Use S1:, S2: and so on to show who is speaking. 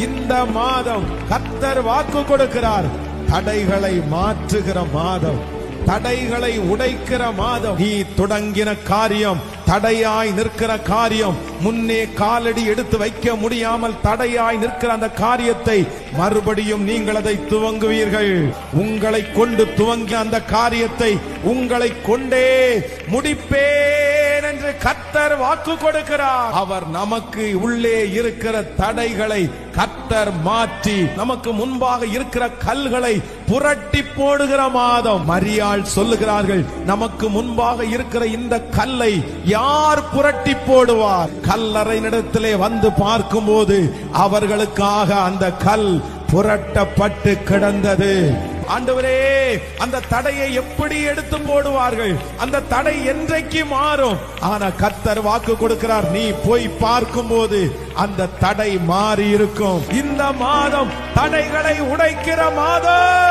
S1: இந்த மாதம் கர்த்தர் வாக்கு கொடுக்கிறார். தடைகளை மாற்றுகிற மாதம், தடைகளை உடைக்கிற மாதம். நீ தொடங்கின காரியம், தடையாய் நிற்கிற காரியம், முன்னே காலடி எடுத்து வைக்க முடியாமல் தடையாய் நிற்கிற அந்த காரியத்தை மறுபடியும் நீங்கள் அதை துவங்குவீர்கள். உங்களை கொண்டு துவங்கிய அந்த காரியத்தை உங்களை கொண்டே முடிப்பேன் என்று கர்த்தர் வாக்கு கொடுக்கிறார். அவர் நமக்கு உள்ளே இருக்கிற தடைகளை கர்த்தர் மாற்றி நமக்கு முன்பாக இருக்கிற கல்களை புரட்டி போடுகிற மாதம். மரியாள் சொல்லுகிறார்கள், நமக்கு முன்பாக இருக்கிற இந்த கல்லை யார் புரட்டி போடுவார்? கல்லறையினிடத்திலே வந்து பார்க்கும்போது அவர்களுக்காக அந்த கல் புரட்டப்பட்டு கிடந்தது. ஆண்டவரே, அந்த தடையை எப்படி எடுத்து போடுவார்கள்? அந்த தடை என்றைக்கு மாறும்? ஆனா கர்த்தர் வாக்கு கொடுக்கிறார், நீ போய் பார்க்கும்போது அந்த தடை மாறி இருக்கும். இந்த மாதம் தடைகளை உடைக்கிற மாதம்.